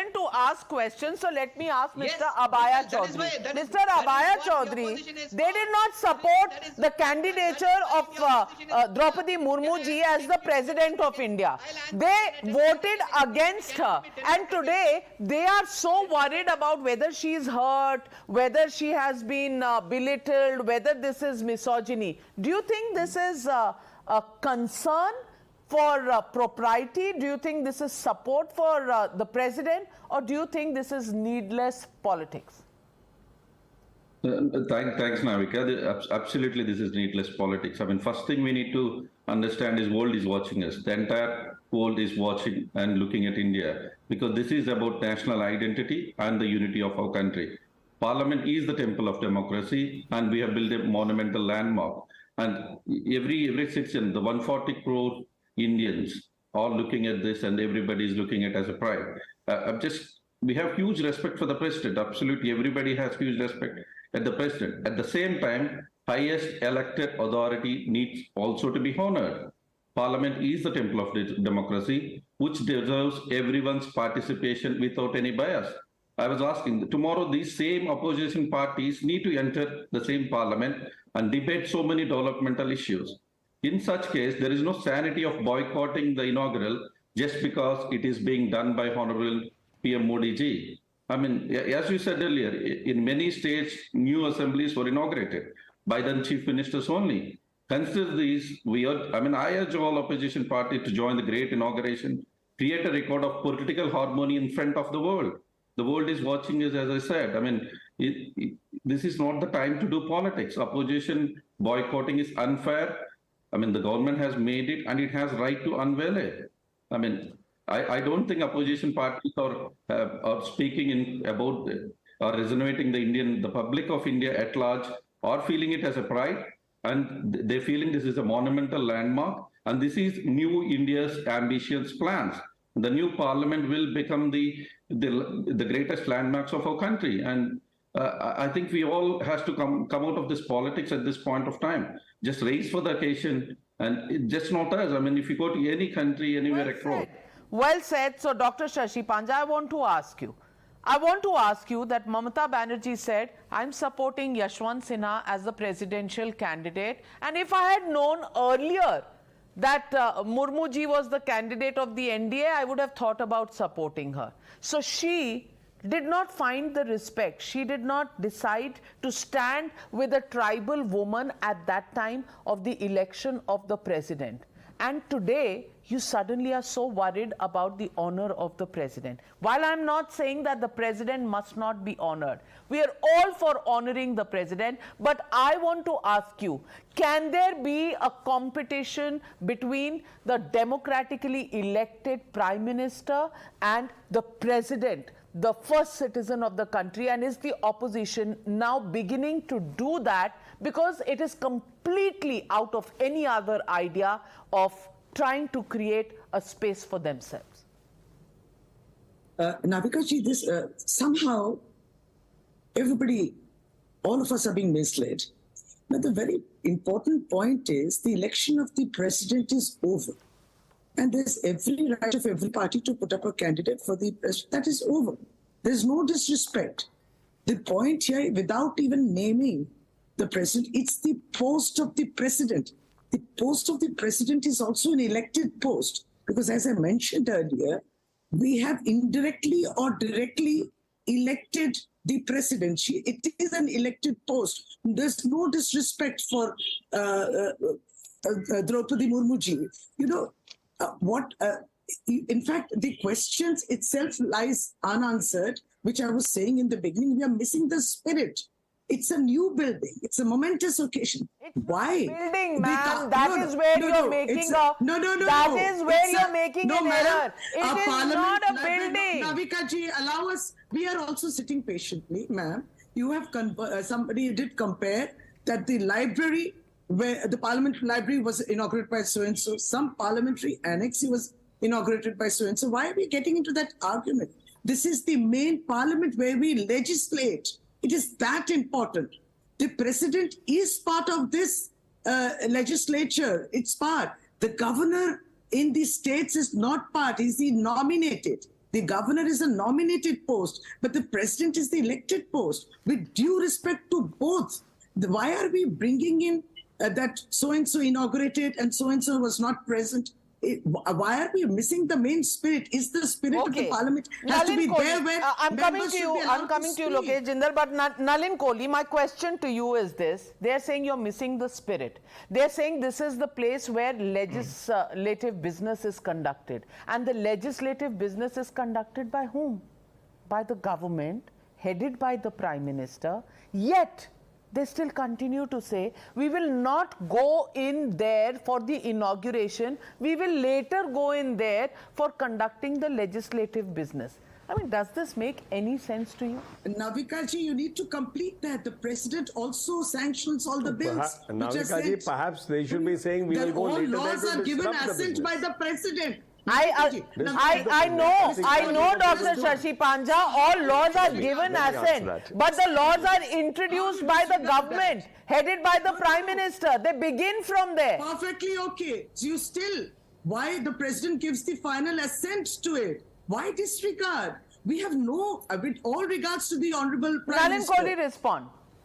chosen to ask questions, so let me ask Yes, Mr. Abaya that is why- Chaudhary. that is- Mr. that is Abaya what the Chaudhary, opposition is they for. did not support That is- the candidature that of is why the opposition is for. Draupadi Murmu ji as the president of India. They voted against her, and today they are so worried about whether she is hurt, whether she has been belittled, whether this is misogyny. Do you think this is a concern for propriety? Do you think this is support for the president, or do you think this is needless politics? Thanks, Navika. Absolutely, this is needless politics. I mean, first thing we need to understand is world is watching us. The entire world is watching and looking at India because this is about national identity and the unity of our country. Parliament is the temple of democracy, and we have built a monumental landmark. And every citizen, the 140 crore Indians, are looking at this, and everybody is looking at it as a pride. We have huge respect for the president. Absolutely, everybody has huge respect at the president. At the same time, highest elected authority needs also to be honored. Parliament is the temple of democracy, which deserves everyone's participation without any bias. I was asking, tomorrow these same opposition parties need to enter the same parliament and debate so many developmental issues. In such case, there is no sanity of boycotting the inaugural just because it is being done by Honorable PM Modi ji. I mean, as you said earlier, in many states, new assemblies were inaugurated by the chief ministers only. Consider these. I urge all opposition parties to join the great inauguration, create a record of political harmony in front of the world. The world is watching us, as I said. I mean, this is not the time to do politics. Opposition boycotting is unfair. I mean, the government has made it, and it has right to unveil it. I mean, I don't think opposition parties are speaking about or resonating the public of India at large are feeling it as a pride, and they're feeling this is a monumental landmark, and this is new India's ambitious plans. The new parliament will become the greatest landmarks of our country, and I think we all has to come out of this politics at this point of time. Just raise for the occasion, and it's just not us. I mean, if you go to any country, anywhere across. Well said. So, Dr. Shashi Panja, I want to ask you that Mamata Banerjee said, I'm supporting Yashwant Sinha as the presidential candidate. And if I had known earlier that Murmu ji was the candidate of the NDA, I would have thought about supporting her. So she did not find the respect. She did not decide to stand with a tribal woman at that time of the election of the president. And today, you suddenly are so worried about the honor of the president. While I'm not saying that the president must not be honored, we are all for honoring the president, but I want to ask you, can there be a competition between the democratically elected prime minister and the president, the first citizen of the country? And is the opposition now beginning to do that because it is completely out of any other idea of trying to create a space for themselves? Navika ji, this somehow everybody, all of us are being misled. But the very important point is the election of the president is over. And there's every right of every party to put up a candidate for the president. That is over. There's no disrespect. The point here, without even naming the president, it's the post of the president. The post of the president is also an elected post because, as I mentioned earlier, we have indirectly or directly elected the president. It is an elected post. There's no disrespect for Draupadi Murmu ji. You know, in fact, the questions itself lies unanswered, which I was saying in the beginning. We are missing the spirit. It's a new building. It's a momentous occasion. Why? Building, ma'am. That is where you're making a error. It is not a building. Navika ji, allow us. We are also sitting patiently, ma'am. You have somebody did compare that the library, where the parliament library was inaugurated by so and so, some parliamentary annex was inaugurated by so and so. Why are we getting into that argument? This is the main parliament where we legislate. It is that important. The president is part of this legislature. It's part. The governor in the states is not part. He's the nominated. The governor is a nominated post, but the president is the elected post. With due respect to both, why are we bringing in that so-and-so inaugurated and so-and-so was not present? Why are we missing the main spirit? Is the spirit of the parliament has to be there where I'm coming members to should you. be allowed I'm coming to you, speak. Lokesh Jindal. But Nalin Kohli, my question to you is this: they're saying you're missing the spirit. They're saying this is the place where legislative business is conducted, and the legislative business is conducted by whom? By the government, headed by the Prime Minister. Yet they still continue to say, we will not go in there for the inauguration. We will later go in there for conducting the legislative business. I mean, does this make any sense to you? Navika ji, you need to complete that. The president also sanctions all the bills. Navika ji, perhaps they should be saying we will go all later. laws are given disrupt the assent by business. the president. I know, Dr. Shashi Panja, all laws are given assent, but the laws are introduced by the government, headed by the Prime Minister. They begin from there. Perfectly okay. So you still, why the president gives the final assent to it? Why disregard? We have no, with all regards to the Honorable Prime Nalin Minister. Kohli, respond.